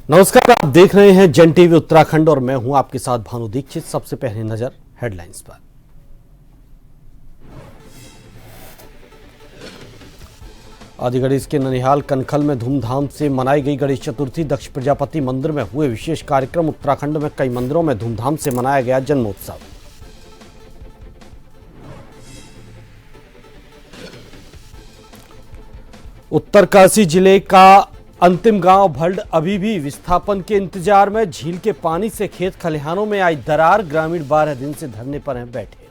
नमस्कार, आप देख रहे हैं जन टीवी उत्तराखंड और मैं हूं आपके साथ भानु दीक्षित। सबसे पहले नजर हेडलाइंस पर। आदिगढ़ के ननिहाल कनखल में धूमधाम से मनाई गई गणेश चतुर्थी। दक्ष प्रजापति मंदिर में हुए विशेष कार्यक्रम। उत्तराखंड में कई मंदिरों में धूमधाम से मनाया गया जन्मोत्सव। उत्तरकाशी जिले का अंतिम गांव भल्ड अभी भी विस्थापन के इंतजार में। झील के पानी से खेत खलिहानों में आई दरार। ग्रामीण 12 दिन से धरने पर हैं बैठे।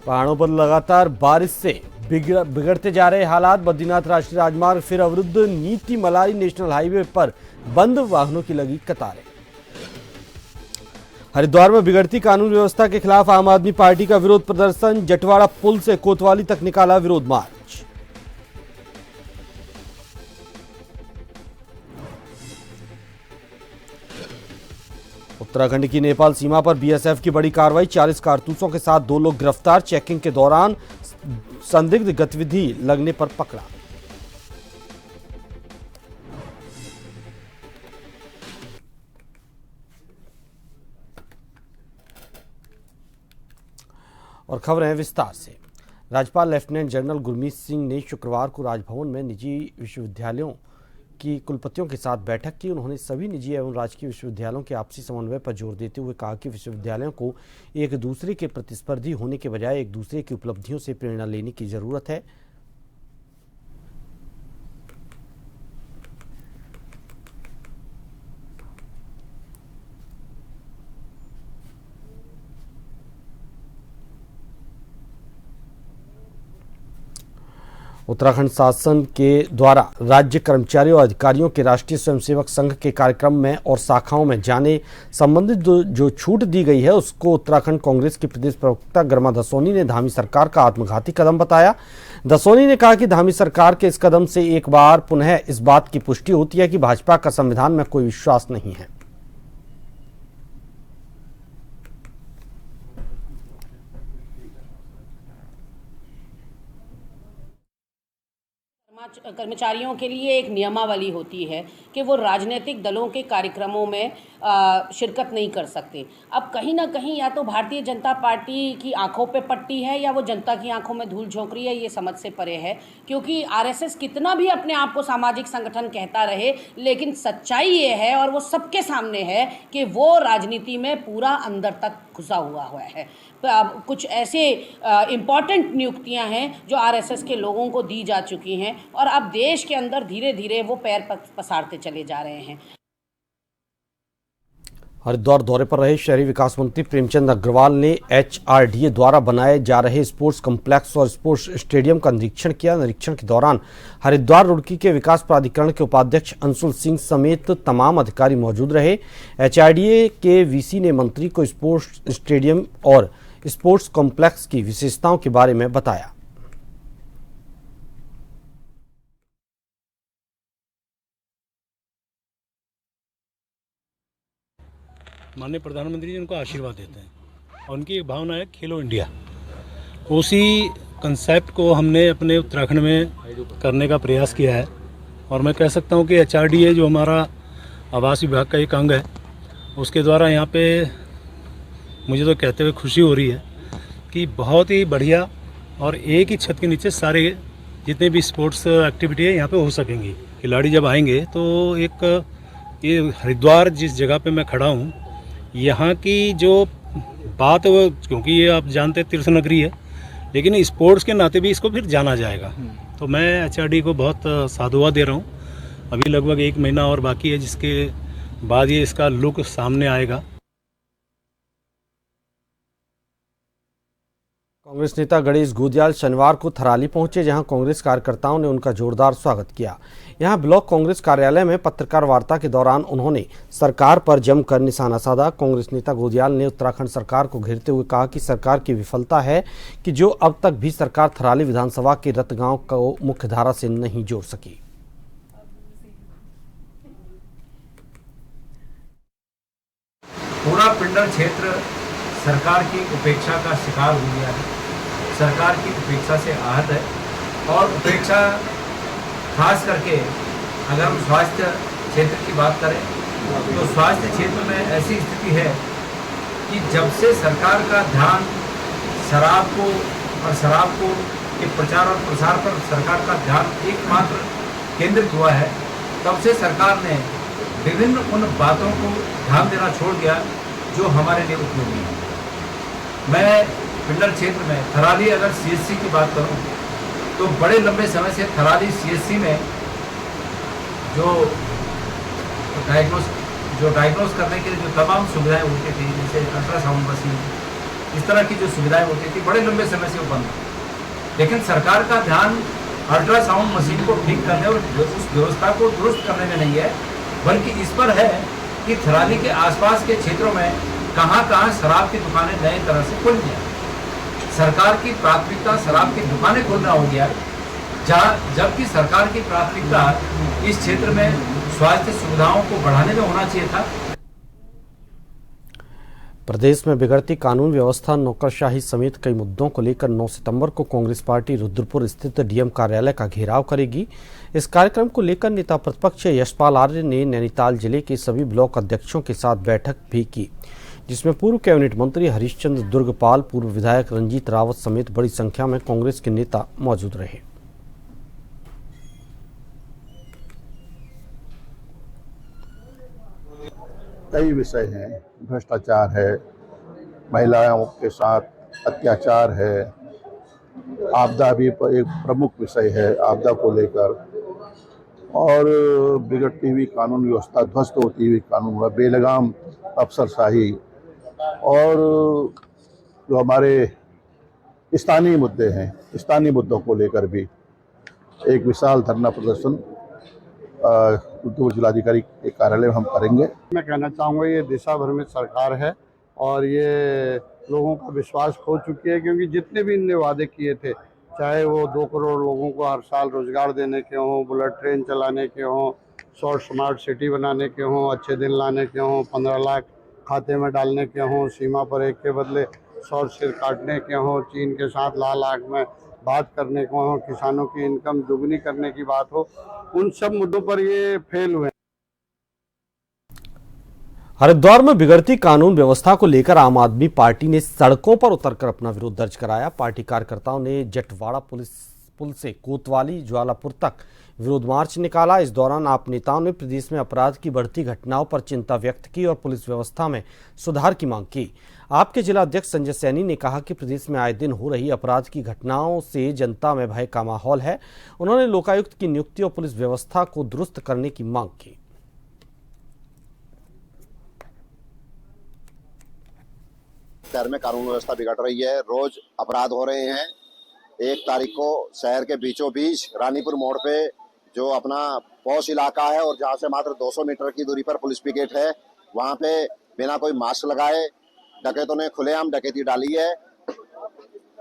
पहाड़ों पर लगातार बारिश से बिगड़ते जा रहे हालात। बद्रीनाथ राष्ट्रीय राजमार्ग फिर अवरुद्ध। नीति मलारी नेशनल हाईवे पर बंद, वाहनों की लगी कतारें। हरिद्वार में बिगड़ती कानून व्यवस्था के खिलाफ आम आदमी पार्टी का विरोध प्रदर्शन। जटवाड़ा पुल से कोतवाली तक निकाला विरोध मार्च। उत्तराखंड की नेपाल सीमा पर बीएसएफ की बड़ी कार्रवाई। 40 कारतूसों के साथ 2 लोग गिरफ्तार। चेकिंग के दौरान संदिग्ध गतिविधि लगने पर पकड़ा। और खबरें हैं विस्तार से। राज्यपाल लेफ्टिनेंट जनरल गुरमीत सिंह ने शुक्रवार को राजभवन में निजी विश्वविद्यालयों की कुलपतियों के साथ बैठक की। उन्होंने सभी निजी एवं राजकीय विश्वविद्यालयों के आपसी समन्वय पर जोर देते हुए कहा कि विश्वविद्यालयों को एक दूसरे के प्रतिस्पर्धी होने के बजाय एक दूसरे की उपलब्धियों से प्रेरणा लेने की जरूरत है। उत्तराखंड शासन के द्वारा राज्य कर्मचारियों और अधिकारियों के राष्ट्रीय स्वयंसेवक संघ के कार्यक्रम में और शाखाओं में जाने संबंधित जो छूट दी गई है उसको उत्तराखंड कांग्रेस के प्रदेश प्रवक्ता गर्मा दसोनी ने धामी सरकार का आत्मघाती कदम बताया। दसोनी ने कहा कि धामी सरकार के इस कदम से एक बार पुनः इस बात की पुष्टि होती है कि भाजपा का संविधान में कोई विश्वास नहीं है। कर्मचारियों के लिए एक नियमावली होती है कि वो राजनीतिक दलों के कार्यक्रमों में शिरकत नहीं कर सकते। अब कहीं ना कहीं या तो भारतीय जनता पार्टी की आंखों पे पट्टी है या वो जनता की आंखों में धूल झोंक रही है, ये समझ से परे है। क्योंकि आरएसएस कितना भी अपने आप को सामाजिक संगठन कहता रहे, लेकिन सच्चाई ये है और वो सबके सामने है कि वो राजनीति में पूरा अंदर तक घुसा हुआ है। कुछ ऐसे इम्पॉर्टेंट नियुक्तियां हैं जो आरएसएस के लोगों को दी जा चुकी हैं और अब देश के अंदर धीरे धीरे वो पैर पसारते चले जा रहे हैं। हरिद्वार दौरे पर रहे शहरी विकास मंत्री प्रेमचंद अग्रवाल ने एचआरडीए द्वारा बनाए जा रहे स्पोर्ट्स कॉम्प्लेक्स और स्पोर्ट्स स्टेडियम का निरीक्षण किया। निरीक्षण के दौरान हरिद्वार रुड़की के विकास प्राधिकरण के उपाध्यक्ष अंशुल सिंह समेत तमाम अधिकारी मौजूद रहे। एचआरडीए के वीसी ने मंत्री को स्पोर्ट्स स्टेडियम और स्पोर्ट्स कॉम्प्लेक्स की विशेषताओं के बारे में बताया। माननीय प्रधानमंत्री जी उनको आशीर्वाद देते हैं और उनकी एक भावना है खेलो इंडिया। उसी कंसेप्ट को हमने अपने उत्तराखंड में करने का प्रयास किया है और मैं कह सकता हूं कि एचआरडीए जो हमारा आवास विभाग का एक अंग है, उसके द्वारा यहाँ पे मुझे तो कहते हुए खुशी हो रही है कि बहुत ही बढ़िया और एक ही छत के नीचे सारे जितने भी स्पोर्ट्स एक्टिविटी है यहाँ पे हो सकेंगी। खिलाड़ी जब आएंगे तो एक ये हरिद्वार जिस जगह पे मैं खड़ा हूँ, यहाँ की जो बात है वो, क्योंकि ये आप जानते हैं तीर्थ नगरी है, लेकिन स्पोर्ट्स के नाते भी इसको फिर जाना जाएगा। तो मैं एचआरडी को बहुत साधुवाद दे रहा हूँ। अभी लगभग 1 महीना और बाकी है, जिसके बाद ये इसका लुक सामने आएगा। कांग्रेस नेता गणेश गोदियाल शनिवार को थराली पहुंचे, जहां कांग्रेस कार्यकर्ताओं ने उनका जोरदार स्वागत किया। यहां ब्लॉक कांग्रेस कार्यालय में पत्रकार वार्ता के दौरान उन्होंने सरकार पर जमकर निशाना साधा। कांग्रेस नेता गोदियाल ने उत्तराखंड सरकार को घेरते हुए कहा कि सरकार की विफलता है कि जो अब तक भी सरकार थराली विधानसभा के रतगांव को मुख्यधारा से नहीं जोड़ सकी। पूरा पिंडर क्षेत्र सरकार की उपेक्षा का शिकार हो गया है, सरकार की उपेक्षा से आहत है। और उपेक्षा खास करके अगर हम स्वास्थ्य क्षेत्र की बात करें तो स्वास्थ्य क्षेत्र में ऐसी स्थिति है कि जब से सरकार का ध्यान शराब को के प्रचार और प्रसार पर सरकार का ध्यान एकमात्र केंद्रित हुआ है, तब से सरकार ने विभिन्न उन बातों को ध्यान देना छोड़ दिया जो हमारे लिए उपयोगी है। मैं पिंडर क्षेत्र में थराली अगर सीएचसी की बात करूं तो बड़े लंबे समय से थराली सीएचसी में जो डायग्नोस करने के लिए जो तमाम सुविधाएं होती थी, जैसे अल्ट्रासाउंड मशीन, इस तरह की जो सुविधाएं होती थी, बड़े लंबे समय से वो बंद थी। लेकिन सरकार का ध्यान अल्ट्रासाउंड मशीन को ठीक करने और उस व्यवस्था को दुरुस्त करने में नहीं है, बल्कि इस पर है कि थराली के आसपास के क्षेत्रों में कहाँ शराब की दुकानें नए तरह से खुल गई। सरकार की प्राथमिकता शराब की दुकानें खोलना हो गया, जबकि सरकार की प्राथमिकता इस क्षेत्र में स्वास्थ्य सुविधाओं को बढ़ाने में होना चाहिए था। प्रदेश में बिगड़ती कानून व्यवस्था, नौकरशाही समेत कई मुद्दों को लेकर 9 सितंबर को कांग्रेस पार्टी रुद्रपुर स्थित डीएम कार्यालय का घेराव करेगी। इस कार्यक्रम को लेकर नेता प्रतिपक्ष यशपाल आर्य ने नैनीताल जिले के सभी ब्लॉक अध्यक्षों के साथ बैठक भी की, जिसमें पूर्व कैबिनेट मंत्री हरीशचंद्र दुर्गपाल, पूर्व विधायक रंजीत रावत समेत बड़ी संख्या में कांग्रेस के नेता मौजूद रहे। कई विषय हैं, भ्रष्टाचार है, महिलाओं के साथ अत्याचार है, आपदा भी एक प्रमुख विषय है, आपदा को लेकर, और बिगड़ती हुई कानून व्यवस्था, ध्वस्त होती हुई कानून व्यवस्था, बेलगाम अफसरशाही, और जो हमारे स्थानीय मुद्दे हैं, स्थानीय मुद्दों को लेकर भी एक विशाल धरना प्रदर्शन जिलाधिकारी के कार्यालय में हम करेंगे। मैं कहना चाहूँगा ये दिशा भ्रमित में सरकार है और ये लोगों का विश्वास खो चुकी है, क्योंकि जितने भी इनने वादे किए थे, चाहे वो 2 करोड़ लोगों को हर साल रोजगार देने के हों, बुलेट ट्रेन चलाने के हों, 100 स्मार्ट सिटी बनाने के हों, अच्छे दिन लाने के हों, 15 लाख खाते में डालने के हों, सीमा पर एक के बदले 100 सिर काटने के हों, चीन के साथ लाल आग में बात करने को हो, किसानों की इनकम दुगनी करने की बात हो, उन सब मुद्दों पर ये फेल हुए। हरिद्वार में बिगड़ती कानून व्यवस्था को लेकर आम आदमी पार्टी ने सड़कों पर उतरकर अपना विरोध दर्ज कराया। पार्टी कार्यकर्ताओं ने जटवाड़ा पुल से कोतवाली ज्वालापुर तक विरोध मार्च निकाला। इस दौरान आप नेताओं ने प्रदेश में अपराध की बढ़ती घटनाओं पर चिंता व्यक्त की और पुलिस व्यवस्था में सुधार की मांग की। आपके जिला अध्यक्ष संजय सैनी ने कहा कि प्रदेश में आए दिन हो रही अपराध की घटनाओं से जनता में भय का माहौल है। उन्होंने लोकायुक्त की नियुक्ति और पुलिस व्यवस्था को दुरुस्त करने की मांग की। शहर में कानून व्यवस्था बिगड़ रही है, रोज अपराध हो रहे हैं। 1 तारीख को शहर के बीचों बीच रानीपुर मोड़ पे जो अपना पौष इलाका है और जहां से मात्र 200 मीटर की दूरी पर पुलिस पिकेट है, वहां पे बिना कोई मास्क लगाए डकैतों ने खुलेआम डकैती डाली है।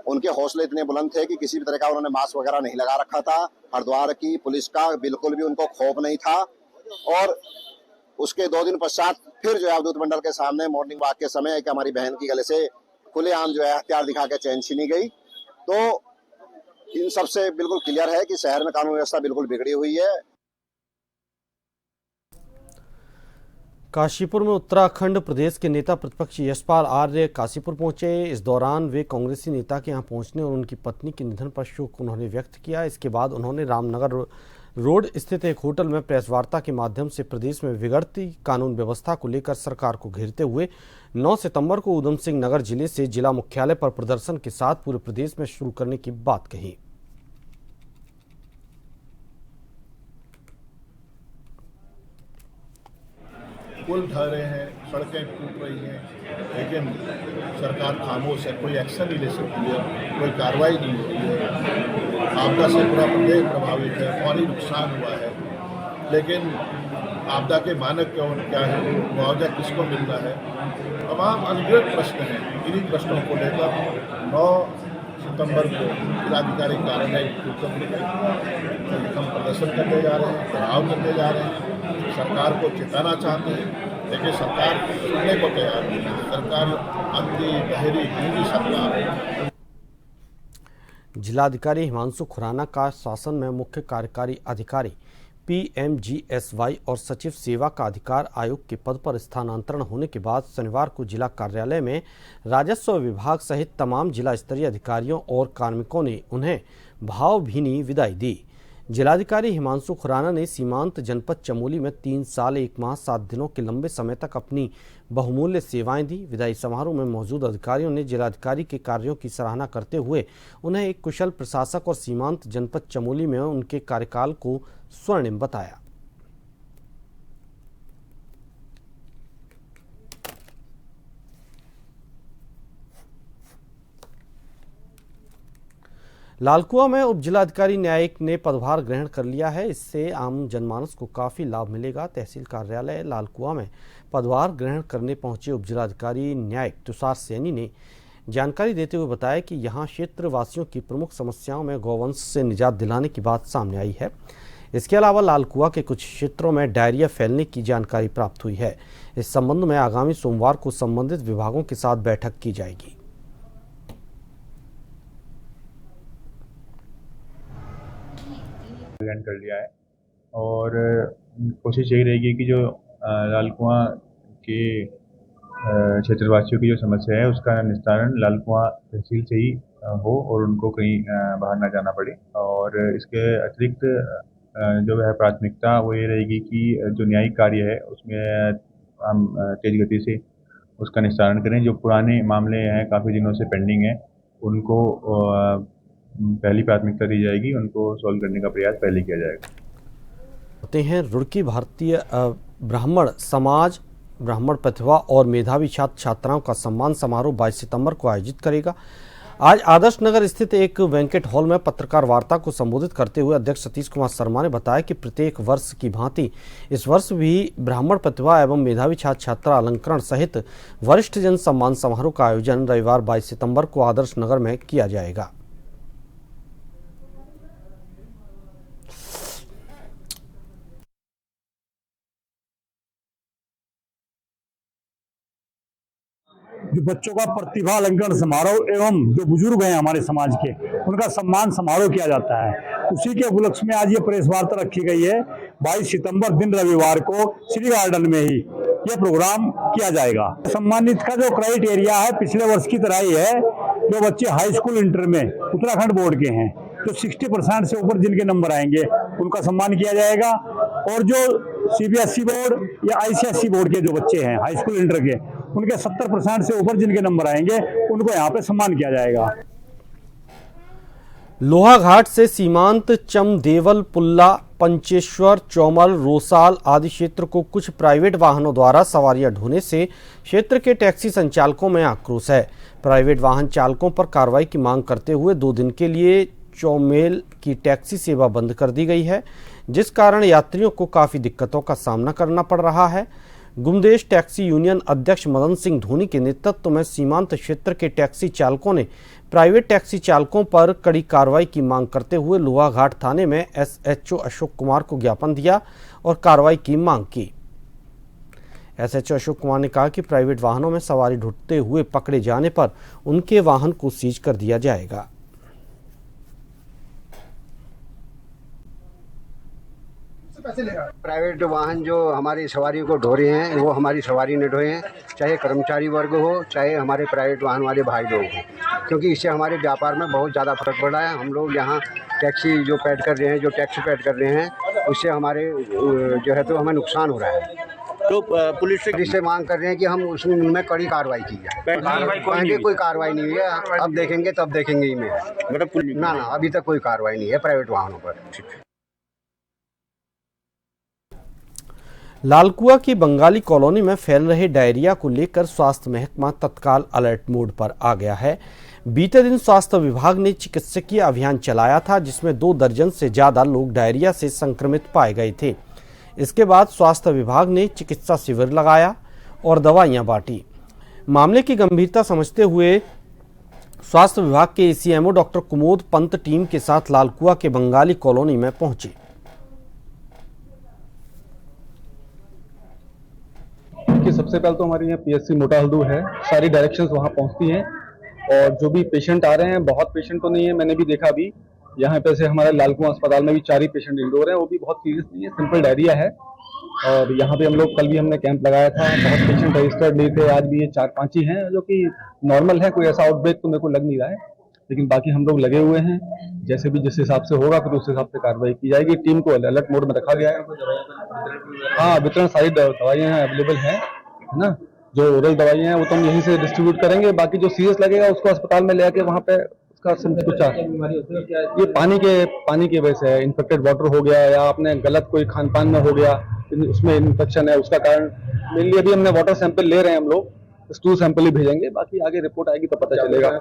उनके हौसले इतने बुलंद थे कि किसी भी तरह का उन्होंने मास्क वगैरह नहीं लगा रखा था। हरिद्वार की पुलिस का बिल्कुल भी उनको खौफ नहीं था। और उसके 2 दिन पश्चात फिर जो है अवधूत मंडल के सामने मॉर्निंग वॉक के समय एक हमारी बहन की गले से खुलेआम जो है हथियार दिखा के चैन छीनी गई। तो इन सबसे बिल्कुल क्लियर है कि शहर में कानून व्यवस्था बिल्कुल बिगड़ी हुई है। काशीपुर में उत्तराखंड प्रदेश के नेता प्रतिपक्ष यशपाल आर्य काशीपुर पहुंचे। इस दौरान वे कांग्रेसी नेता के यहां पहुंचने और उनकी पत्नी के निधन पर शोक उन्होंने व्यक्त किया। इसके बाद उन्होंने रामनगर रोड स्थित एक होटल में प्रेस वार्ता के माध्यम से प्रदेश में बिगड़ती कानून व्यवस्था को लेकर सरकार को घेरते हुए 9 सितंबर को उधम सिंह नगर जिले से जिला मुख्यालय पर प्रदर्शन के साथ पूरे प्रदेश में शुरू करने की बात कही। पुल ढह रहे हैं, सड़कें टूट रही हैं, लेकिन सरकार खामोश है, कोई एक्शन नहीं ले सकती है, कोई कार्रवाई नहीं होती है। आपदा से पूरा प्रदेश प्रभावित है, भारी नुकसान हुआ है, लेकिन आपदा के मानक क्या है, मुआवजा किसको मिल रहा है, तमाम अनगिनत प्रश्न हैं। इन्हीं प्रश्नों को लेकर 9 सितंबर को जिलाधिकारी कार्यालय हम प्रदर्शन करने जा रहे हैं, घेराव करने जा रहे हैं, सरकार को चेताना चाहते हैं, लेकिन सरकार सुनने को तैयार नहीं है। सरकार अंधी बहरी गूंगी सरकार। जिलाधिकारी हिमांशु खुराना का शासन में मुख्य कार्यकारी अधिकारी PMGSY और सचिव सेवा का अधिकार आयुक्त के पद पर स्थानांतरण होने के बाद शनिवार को जिला कार्यालय में राजस्व विभाग सहित तमाम जिला स्तरीय अधिकारियों और कार्मिकों ने उन्हें भावभीनी विदाई दी। जिलाधिकारी हिमांशु खुराना ने सीमांत जनपद चमोली में 3 साल 1 माह 7 दिनों के लंबे समय तक अपनी बहुमूल्य सेवाएं दी। विदाई समारोह में मौजूद अधिकारियों ने जिलाधिकारी के कार्यों की सराहना करते हुए उन्हें एक कुशल प्रशासक और सीमांत जनपद चमोली में उनके कार्यकाल को स्वर्णिम बताया। लालकुआं में उप जिलाधिकारी न्यायिक ने पदभार ग्रहण कर लिया है। इससे आम जनमानस को काफी लाभ मिलेगा। तहसील कार्यालय लालकुआं में पदभार ग्रहण करने पहुंचे उप जिलाधिकारी न्यायिक तुषार सैनी ने जानकारी देते हुए बताया कि यहां क्षेत्रवासियों की प्रमुख समस्याओं में गौवंश से निजात दिलाने की बात सामने आई है। इसके अलावा लालकुआं के कुछ क्षेत्रों में डायरिया फैलने की जानकारी प्राप्त हुई है। इस संबंध में आगामी सोमवार को संबंधित विभागों के साथ बैठक की जाएगी। कर लिया है और कोशिश यही रहेगी कि जो लालकुआं के क्षेत्रवासियों की जो समस्या है उसका निस्तारण लालकुआं तहसील से ही हो और उनको कहीं बाहर ना जाना पड़े। और इसके अतिरिक्त जो है प्राथमिकता वो ये रहेगी कि जो न्यायिक कार्य है उसमें हम तेज गति से उसका निस्तारण करें। जो पुराने मामले हैं काफ़ी दिनों से पेंडिंग हैं उनको पहली प्राथमिकता दी जाएगी, उनको सॉल्व करने का प्रयास पहले किया जाएगा। होते हैं रुड़की भारतीय ब्राह्मण समाज ब्राह्मण प्रतिभा और मेधावी छात्र छात्राओं का सम्मान समारोह 22 सितंबर को आयोजित करेगा। आज आदर्श नगर स्थित एक बैंकेट हॉल में पत्रकार वार्ता को संबोधित करते हुए अध्यक्ष सतीश कुमार शर्मा ने बताया कि प्रत्येक वर्ष की भांति इस वर्ष भी ब्राह्मण प्रतिभा एवं मेधावी छात्र छात्रा अलंकरण सहित वरिष्ठ जन सम्मान समारोह का आयोजन रविवार 22 सितंबर को आदर्श नगर में किया जाएगा। जो बच्चों का प्रतिभा अलंकरण समारोह एवं जो बुजुर्ग हैं हमारे समाज के उनका सम्मान समारोह किया जाता है। उसी के उपलक्ष्य में आज ये प्रेस वार्ता रखी गई है। 22 सितंबर दिन रविवार को श्री गार्डन में ही ये प्रोग्राम किया जाएगा। सम्मानित का जो क्राइटेरिया है पिछले वर्ष की तरह ही है। जो बच्चे हाई स्कूल इंटर में उत्तराखंड बोर्ड के हैं तो 60% से ऊपर जिनके नंबर आएंगे उनका सम्मान किया जाएगा। और जो CBSE बोर्ड या ICSE बोर्ड के जो बच्चे हैं हाई स्कूल इंटर के उनके 70% से ऊपर जिनके नंबर आएंगे उनको यहाँ पे सम्मान किया जाएगा। लोहाघाट से सीमांत चमदेवल पुल्ला पंचेश्वर चौमल रोसाल आदि क्षेत्र को कुछ प्राइवेट वाहनों द्वारा सवारियां ढोने से क्षेत्र के टैक्सी संचालकों में आक्रोश है। प्राइवेट वाहन चालकों पर कार्रवाई की मांग करते हुए 2 दिन के लिए चौमेल की टैक्सी सेवा बंद कर दी गई है, जिस कारण यात्रियों को काफी दिक्कतों का सामना करना पड़ रहा है। गुमदेश टैक्सी यूनियन अध्यक्ष मदन सिंह धोनी के नेतृत्व में सीमांत क्षेत्र के टैक्सी चालकों ने प्राइवेट टैक्सी चालकों पर कड़ी कार्रवाई की मांग करते हुए लोहाघाट थाने में SHO अशोक कुमार को ज्ञापन दिया और कार्रवाई की मांग की। SHO अशोक कुमार ने कहा कि प्राइवेट वाहनों में सवारी ढूंढते हुए पकड़े जाने पर उनके वाहन को सीज कर दिया जाएगा। प्राइवेट वाहन जो हमारी सवारी को ढो रहे हैं वो हमारी सवारी ने ढोए हैं, चाहे कर्मचारी वर्ग हो चाहे हमारे प्राइवेट वाहन वाले भाई लोग हो, क्योंकि इससे हमारे व्यापार में बहुत ज़्यादा फर्क पड़ा है। हम लोग यहाँ टैक्सी जो पेड कर रहे हैं, जो टैक्स पेड कर रहे हैं, उससे हमारे जो है तो हमें नुकसान हो रहा है। तो पुलिस से मांग कर रहे हैं कि हम उसमें उनमें कड़ी कार्रवाई की जाए। कोई कार्रवाई नहीं हुई है, अब देखेंगे तब देखेंगे ही में, मतलब ना अभी तक कोई कार्रवाई नहीं है प्राइवेट वाहनों पर। लालकुआ की बंगाली कॉलोनी में फैल रहे डायरिया को लेकर स्वास्थ्य महकमा तत्काल अलर्ट मोड पर आ गया है। बीते दिन स्वास्थ्य विभाग ने चिकित्सकीय अभियान चलाया था, जिसमें 2 दर्जन से ज्यादा लोग डायरिया से संक्रमित पाए गए थे। इसके बाद स्वास्थ्य विभाग ने चिकित्सा शिविर लगाया और दवाइयां बांटी। मामले की गंभीरता समझते हुए स्वास्थ्य विभाग के ACMO doctor Kumod Pant team के साथ लालकुआ के बंगाली कॉलोनी में पहुंचे। कि सबसे पहले तो हमारे यहाँ पीएचसी मोटा हल्दू है, सारी डायरेक्शंस वहाँ पहुँचती हैं और जो भी पेशेंट आ रहे हैं, बहुत पेशेंट तो नहीं है, मैंने भी देखा अभी यहाँ पे से हमारे लालकुआं अस्पताल में भी 4 ही पेशेंट इंडोर हैं, वो भी बहुत सीरियस नहीं है, सिंपल डायरिया है। और यहाँ पे हम लोग कल भी हमने कैंप लगाया था, बहुत पेशेंट रजिस्टर्ड नहीं थे, आज भी ये 4-5 ही हैं जो कि नॉर्मल है, कोई ऐसा आउटब्रेक तो मेरे को लग नहीं रहा है, लेकिन बाकी हम लोग लगे हुए हैं, जैसे भी जिस हिसाब से होगा फिर उस हिसाब से कार्रवाई की जाएगी। टीम को अलर्ट मोड में रखा गया है। हाँ, वितरण सारी दवाइयाँ अवेलेबल हैं, है ना। जो ओरल दवाइयाँ हैं वो तो हम यहीं से डिस्ट्रीब्यूट करेंगे, बाकी जो सीरियस लगेगा उसको अस्पताल में ले आके वहाँ पे उसका ये पानी के वजह से है, इन्फेक्टेड वाटर हो गया या आपने गलत कोई खान पान में हो गया, उसमें इन्फेक्शन है, उसका कारण मेनली अभी हमने वाटर सैंपल ले रहे हैं, हम लोग स्टूल सैंपल ही भेजेंगे, बाकी आगे रिपोर्ट आएगी तो पता चलेगा।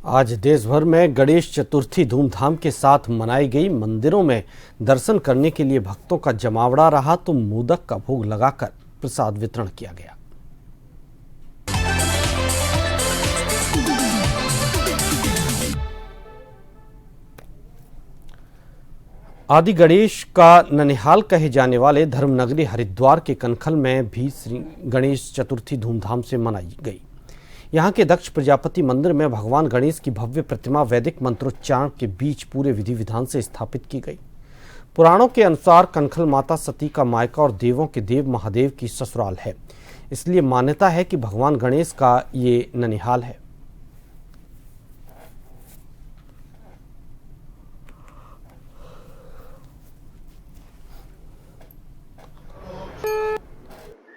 आज देश भर में गणेश चतुर्थी धूमधाम के साथ मनाई गई। मंदिरों में दर्शन करने के लिए भक्तों का जमावड़ा रहा तो मोदक का भोग लगाकर प्रसाद वितरण किया गया। आदि गणेश का ननिहाल कहे जाने वाले धर्मनगरी हरिद्वार के कनखल में भी श्री गणेश चतुर्थी धूमधाम से मनाई गई। यहाँ के दक्ष प्रजापति मंदिर में भगवान गणेश की भव्य प्रतिमा वैदिक मंत्रोच्चारण के बीच पूरे विधि विधान से स्थापित की गई। पुराणों के अनुसार कनखल माता सती का मायका और देवों के देव महादेव की ससुराल है, इसलिए मान्यता है कि भगवान गणेश का ये ननिहाल है।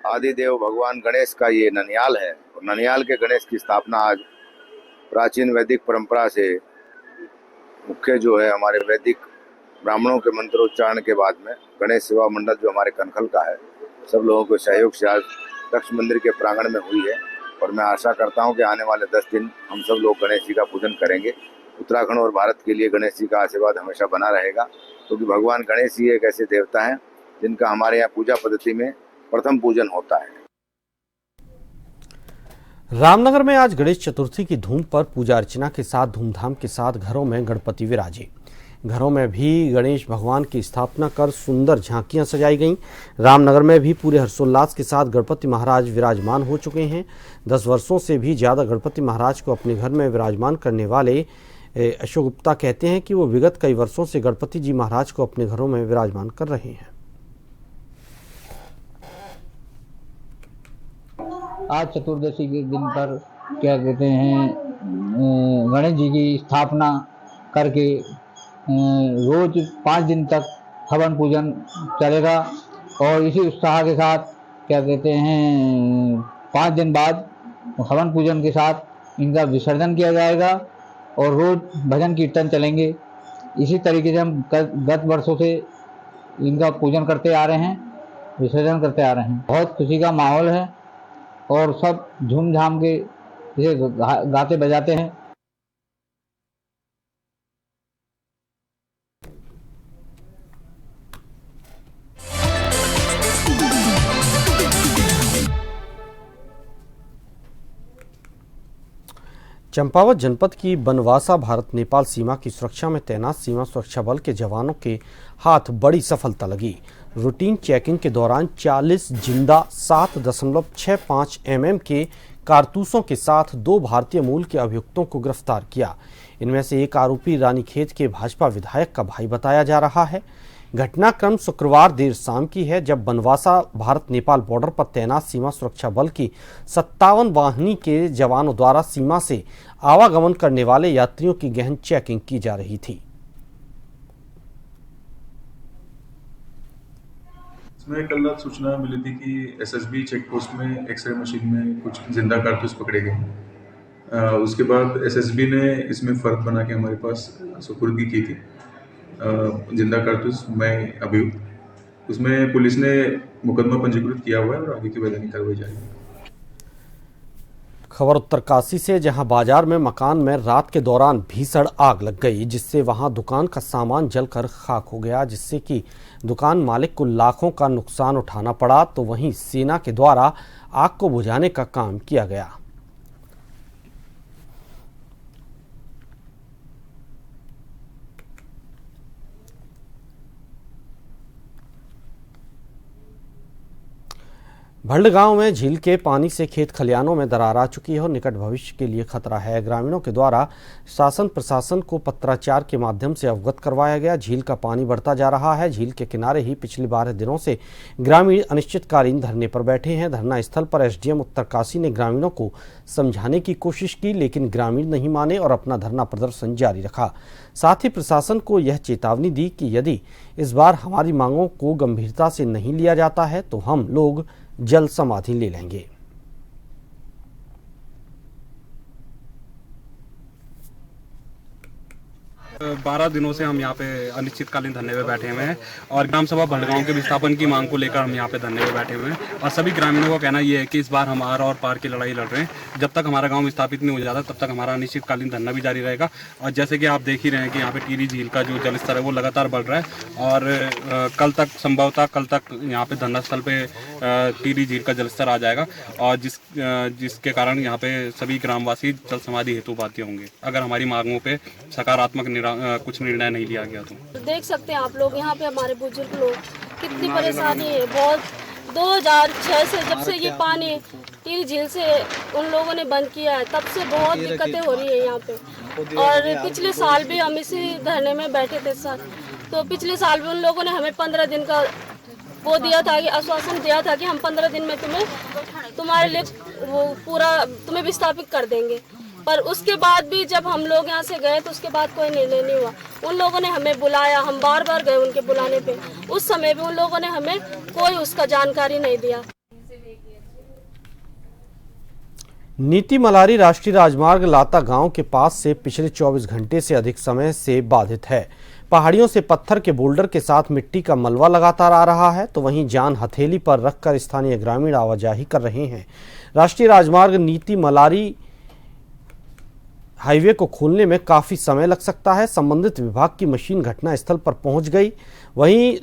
आदिदेव भगवान गणेश का ये ननिहाल है और ननिहाल के गणेश की स्थापना आज प्राचीन वैदिक परंपरा से मुख्य जो है हमारे वैदिक ब्राह्मणों के मंत्रोच्चारण के बाद में गणेश सेवा मंडल जो हमारे कनखल का है, सब लोगों के सहयोग से आज दक्ष मंदिर के प्रांगण में हुई है और मैं आशा करता हूं कि आने वाले 10 दिन हम सब लोग गणेश जी का पूजन करेंगे। उत्तराखंड और भारत के लिए गणेश जी का आशीर्वाद हमेशा बना रहेगा, क्योंकि भगवान गणेश जी एक ऐसे देवता हैं जिनका हमारे यहाँ पूजा पद्धति में प्रथम पूजन होता है। रामनगर में आज गणेश चतुर्थी की धूम पर पूजा अर्चना के साथ धूमधाम के साथ घरों में गणपति विराजे। घरों में भी गणेश भगवान की स्थापना कर सुंदर झांकियां सजाई गईं। रामनगर में भी पूरे हर्षोल्लास के साथ गणपति महाराज विराजमान हो चुके हैं। 10 वर्षों से भी ज़्यादा गणपति महाराज को अपने घर में विराजमान करने वाले अशोक गुप्ता कहते हैं कि वो विगत कई वर्षों से गणपति जी महाराज को अपने घरों में विराजमान कर रहे हैं। आज चतुर्दशी के दिन पर क्या कहते हैं गणेश जी की स्थापना करके रोज 5 दिन तक हवन पूजन चलेगा और इसी उत्साह के साथ क्या कहते हैं 5 दिन बाद हवन पूजन के साथ इनका विसर्जन किया जाएगा और रोज भजन कीर्तन चलेंगे। इसी तरीके से हम गत वर्षों से इनका पूजन करते आ रहे हैं, विसर्जन करते आ रहे हैं। बहुत खुशी का माहौल है और सब झूमझाम के इसे गाते बजाते हैं। चंपावत जनपद की बनवासा भारत नेपाल सीमा की सुरक्षा में तैनात सीमा सुरक्षा बल के जवानों के हाथ बड़ी सफलता लगी। रूटीन चेकिंग के दौरान 40 जिंदा 7.65 mm के कारतूसों के साथ 2 भारतीय मूल के अभियुक्तों को गिरफ्तार किया। इनमें से एक आरोपी रानीखेत के भाजपा विधायक का भाई बताया जा रहा है। घटनाक्रम शुक्रवार देर शाम की है, जब बनवासा भारत नेपाल बॉर्डर पर तैनात सीमा सुरक्षा बल की 57 वाहिनी के जवानों द्वारा सीमा से आवागमन करने वाले यात्रियों की गहन चेकिंग की जा रही थी। इसमें कल रात सूचना मिली थी कि एसएसबी चेक पोस्ट में एक्सरे मशीन में कुछ जिंदा कारतूस पकड़े गए। उसके बाद एसएसबी ने इसमें फर्क बना के हमारे पास सुपुर्दगी की थी। जिंदा कारतूस मैं अभियुक्त, उसमें पुलिस ने मुकदमा पंजीकृत किया हुआ है और आगे की वैधानिक कार्रवाई जारी है। खबर उत्तरकाशी से, जहां बाजार में मकान में रात के दौरान भीषण आग लग गई, जिससे वहां दुकान का सामान जलकर खाक हो गया, जिससे कि दुकान मालिक को लाखों का नुकसान उठाना पड़ा। तो वहीं सेना के द्वारा आग को बुझाने का काम किया गया। भल्ड गांव में झील के पानी से खेत खलियानों में दरार आ चुकी है और निकट भविष्य के लिए खतरा है। ग्रामीणों के द्वारा शासन प्रशासन को पत्राचार के माध्यम से अवगत करवाया गया। झील का पानी बढ़ता जा रहा है। झील के किनारे ही पिछले 12 दिनों से ग्रामीण अनिश्चितकालीन धरने पर बैठे हैं। धरना स्थल पर एसडीएम उत्तरकाशी ने ग्रामीणों को समझाने की कोशिश की, लेकिन ग्रामीण नहीं माने और अपना धरना प्रदर्शन जारी रखा। साथ ही प्रशासन को यह चेतावनी दी कि यदि इस बार हमारी मांगों को गंभीरता से नहीं लिया जाता है तो हम लोग जल समाधि ले लेंगे। 12 दिनों से हम यहाँ पे अनिश्चितकालीन धरने पे बैठे हुए हैं और ग्राम सभा भड़गांव के विस्थापन की मांग को लेकर हम यहाँ पे धरने पे बैठे हुए हैं। और सभी ग्रामीणों का कहना ये है कि इस बार हम आर और पार की लड़ाई लड़ रहे हैं। जब तक हमारा गांव विस्थापित नहीं हो जाता तब तक हमारा अनिश्चितकालीन धरना भी जारी रहेगा। और जैसे कि आप देख ही रहे हैं कि यहाँ पे टिहरी झील का जो जलस्तर है वो लगातार बढ़ रहा है और कल तक संभवतः यहाँ पे धरना स्थल पे टिहरी झील का जलस्तर आ जाएगा और जिसके कारण यहाँ पे सभी ग्रामवासी जल समाधि हेतु बाध्य होंगे अगर हमारी मांगों पे सकारात्मक कुछ निर्णय नहीं लिया गया। तो देख सकते हैं आप लोग यहाँ पे हमारे बुजुर्ग लोग कितनी परेशानी है। बहुत 2006 से जब से ये पानी टिहरी झील से उन लोगों ने बंद किया है तब से बहुत दिक्कतें हो रही है यहाँ पे। और पिछले साल भी हम इसी धरने में बैठे थे सर, तो पिछले साल भी उन लोगों ने हमें 15 दिन का वो दिया था कि आश्वासन दिया था कि हम 15 दिन में तुम्हारे लिए वो पूरा तुम्हें विस्थापित कर देंगे। पर उसके बाद भी जब हम लोग यहाँ से गए तो उसके बाद कोई निर्णय नहीं हुआ। उन लोगों ने हमें बुलाया, हम बार बार गए उनके बुलाने पे, उस समय भी उन लोगों ने हमें कोई उसका जानकारी नहीं दिया। नीति मलारी राष्ट्रीय राजमार्ग लाता गांव के पास से पिछले 24 घंटे से अधिक समय से बाधित है। पहाड़ियों से पत्थर के बोल्डर के साथ मिट्टी का मलबा लगातार आ रहा है, तो वहीं जान हथेली पर रखकर स्थानीय ग्रामीण आवाजाही कर रहे हैं। राष्ट्रीय राजमार्ग नीति मलारी हाईवे को खोलने में काफी समय लग सकता है। संबंधित विभाग की मशीन घटनास्थल पर पहुंच गई। वहीं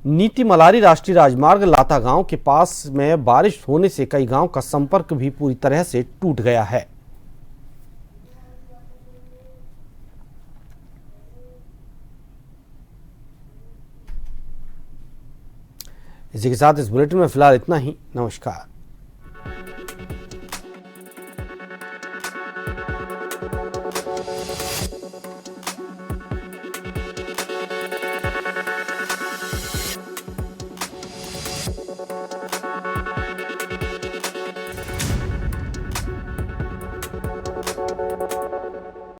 नीति मलारी राष्ट्रीय राजमार्ग लाता गांव के पास में बारिश होने से कई गांव का संपर्क भी पूरी तरह से टूट गया है। इसी के साथ इस बुलेटिन में फिलहाल इतना ही। नमस्कार।